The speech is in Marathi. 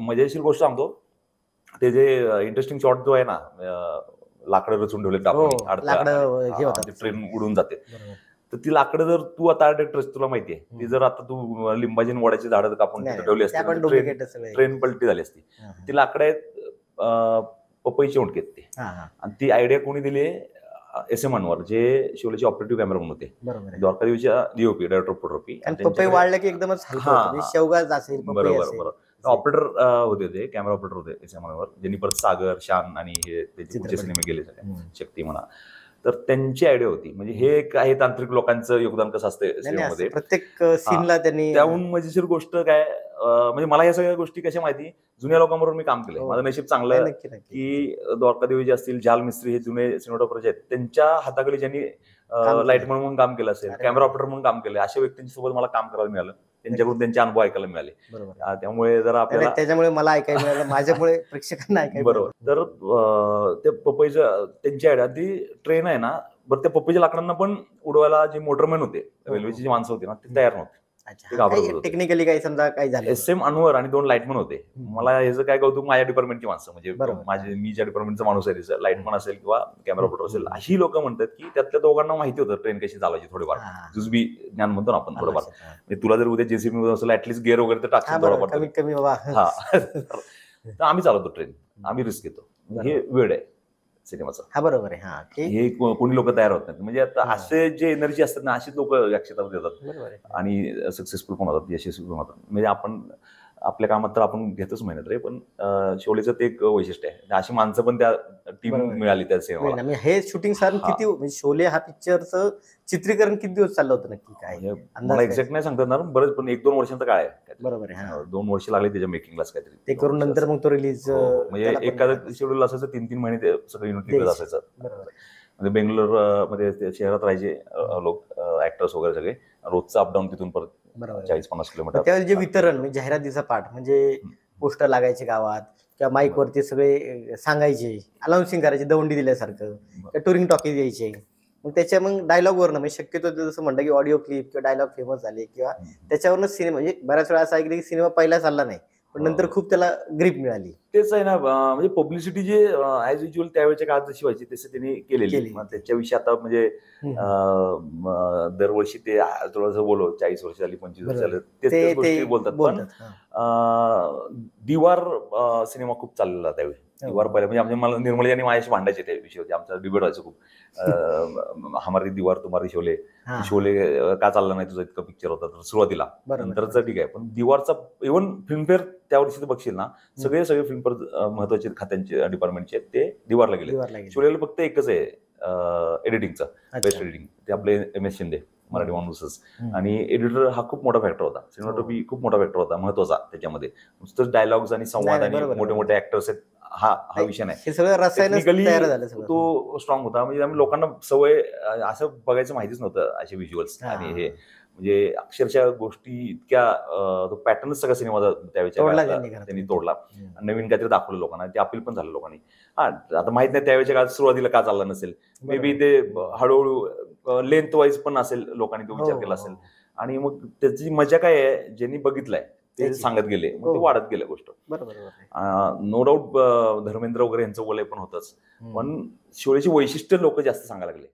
मजेशीर गोष्ट सांगतो. ते जे इंटरेस्टिंग शॉट जो आहे ना, लाकडं रचून ठेवले टाकून ट्रेन उडून जाते. तर ती लाकडं जर तू आता डायरेक्टर तुला माहितीये, ती जर आता तू लिंबाजी वडाची झाडं कापून तिथे ठेवली असती, ट्रेन पलटी झाली असती. ती लाकडं आहेत पपईचे ओंडके आहेत ते. आणि ती आयडिया कोणी दिली? SM अनवर, जे शोलेचे ऑपरेटिव्ह कॅमेरा म्हणून होते, द्वारकादेवीच्या DOP, डायरेक्टर ऑफ फोटोग्राफी. पपई वाढलं की एकदमच शेवगाच असेल. बरोबर. ऑपरेटर होते ते, कॅमेरा ऑपरेटर होते SM अनवर, ज्यांनी परत सागर, शान आणि हे त्याचे पुढचे सिनेमे गेले सगळे, शक्ती म्हणा. तर त्यांची आयडिया होती. म्हणजे हे काही तांत्रिक लोकांचं योगदान कसं असतं सिनेमामध्ये, प्रत्येक सीनला त्यांनी. त्याहून मजेशीर गोष्ट काय, म्हणजे मला या सगळ्या गोष्टी कशा माहिती, जुन्या लोकांबरोबर मी काम केलं. माझं नशीब चांगलं की द्वारकादेवी जे असतील, जाल मिस्त्री, हे जुने सिनेमॅटोग्राफर आहेत, त्यांच्या हाताखाली ज्यांनी लाईटमॅन म्हणून काम केलं असेल, कॅमेरा ऑपरेटर म्हणून काम केलं, अशा व्यक्तींच्या सोबत मला काम करायला मिळालं. त्यांच्याकडून त्यांचे अनुभव ऐकायला मिळाले. त्यामुळे जरा आपल्याला, त्याच्यामुळे मला ऐकायला मिळालं, माझ्यामुळे प्रेक्षकांना ऐकायला. बरोबर. तर ते पपईचं त्यांची आयडिया, ती ट्रेन आहे ना, बरं त्या पपईच्या लाकडांना पण उडवायला जे मोटरमॅन होते, रेल्वेची जी माणसं होती ना, ते तयार नव्हते. टेक्निकली काही समजा काही झालं. SM अनवर आणि 2 लाईटमन होते. मला ह्याचं काय कौतुक, माझ्या डिपार्टमेंटची माणसं, म्हणजे मी ज्या डिपार्टमेंटचा माणूस आहे, लाईटमन असेल किंवा कॅमेरा ऑपरेटर असेल, अशी लोक म्हणतात की त्यातल्या दोघांना माहिती होतं ट्रेन कशी चालवायची, थोडीफार जुजबी ज्ञान म्हणतो ना आपण थोडंफार. म्हणजे तुला जर उद्या JCB असेल, ऍटलीस्ट गेअर वगैरे तर टाकशील थोडंफार. कमीत कमी बाबा. तर आम्ही चालवतो ट्रेन, आम्ही रिस्क घेतो. हे वेळ आहे सिनेमाचा. बरोबर आहे. हे कोणी लोक तयार होत नाहीत. म्हणजे आता असे जे एनर्जी असतात ना, अशीच लोक या क्षेत्रात येतात आणि सक्सेसफुल पण होतात, यशस्वी पण होतात. म्हणजे आपण आपल्या कामात तर आपण घेतोच मेहनत रे, पण शोलेचं ते एक वैशिष्ट्य आहे. अशी माणसं पण त्या टीम मिळाली त्या सिनेमाला. हे शूटिंग सर किती, म्हणजे शोले हा पिक्चरचं चित्रीकरण किती दिवस चाललं होतं नक्की, काय मला एक्झॅक्ट नाही सांगता येणार, बरंच, पण 1-2 वर्षांचा काळ आहे. बरोबर आहे. 2 वर्ष लागले त्याच्या मेकिंगलाच काहीतरी. ते करून नंतर मग तो रिलीज. म्हणजे एखादं शेड्यूल असायचं, 3-3 महिने ते सगळं युनिट तिकडे असायचं. म्हणजे बेंगलोर मध्ये शहरात राहायचे लोक, ऍक्टर्स वगैरे सगळे, रोजचं अपडाऊन तिथून परत 40-50 किलोमीटर. त्यावेळी जे वितरण, म्हणजे जाहिरातीचा पाठ, म्हणजे पोस्टर लागायचे गावात किंवा माईक वरती सगळे सांगायचे, अनाउन्सिंग करायचे दवंडी दिल्यासारखं, टुरिंग टॉकीज यायचे. मग त्याच्या मग डायलॉग वरनं, म्हणजे शक्यतो जसं म्हणलं की ऑडिओ क्लिप किंवा डायलॉग फेमस झाले, किंवा त्याच्यावरनं सिनेमा, म्हणजे बऱ्याच वेळा असं ऐकलं की सिनेमा पहिला चालला नाही, पण नंतर खूप त्याला ग्रीप मिळाली. तेच आहे ना, म्हणजे पब्लिसिटी जे ऍज युज्युअल त्यावेळेच्या काळात जशी व्हायची तसं त्यांनी केलेली. त्याच्याविषयी आता म्हणजे दरवर्षी ते थोडंसं बोलव, 40 वर्ष झाली, 25 वर्ष झाली, तेच गोष्टी बोलतात. पण दिवार सिनेमा खूप चाललेला त्यावेळी. दिवार पहिला, म्हणजे मला निर्मळ यांनी माझ्याशी भांडायचे त्या विषयावरती, आमचा डिबेट व्हायचं खूप. हमारी दिवार तुम्हारी शोले, शोले का चालला नाही तुझा, इतका पिक्चर होता तर सुरुवातीला. नंतरचं ठीक आहे, पण दिवारचा इव्हन फिल्मफेअर त्या वर्षी बघशील ना, सगळे फिल्मफेअर महत्वाचे खात्यांचे डिपार्टमेंटचे ते दिवारला गेले. शोलेला फक्त एकच आहे एडिटिंगचा, बेस्ट एडिटिंग, ते आपले MS शिंदे, मराठी माणूसच. आणि एडिटर हा खूप मोठा फॅक्टर होता, सिनेमॅटोग्राफी खूप मोठा फॅक्टर होता, महत्वाचा त्याच्यामध्ये. नुसतंच डायलॉग्स आणि संवाद आणि मोठे मोठे ऍक्टर्स आहेत, हा विषय नाही. टेक्निकली तो स्ट्रॉंग होता. म्हणजे आम्ही लोकांना सवय असं बघायचं माहितीच नव्हतं, असे व्हिज्युअल्स. आणि हे म्हणजे अक्षरशः गोष्टी इतक्या, तो पॅटर्नच सगळा सिनेमाचा त्यावेळेच्या त्यांनी तोडला, नवीन काहीतरी दाखवलं लोकांना, ते अपील पण झालं लोकांनी. आता माहित नाही त्यावेळेच्या काळात सुरुवातीला का चालला नसेल, मे बी ते हळूहळू लेंथ वाईज पण असेल, लोकांनी तो विचार केला असेल. आणि मग त्याची मजा काय आहे, ज्यांनी बघितलंय ते सांगत गेले, मग ते वाढत गेल्या गोष्ट. नो डाऊट धर्मेंद्र वगैरे यांचं बोलाय पण होतंच, पण शोलेची वैशिष्ट्य लोक जास्त सांगायला लागले.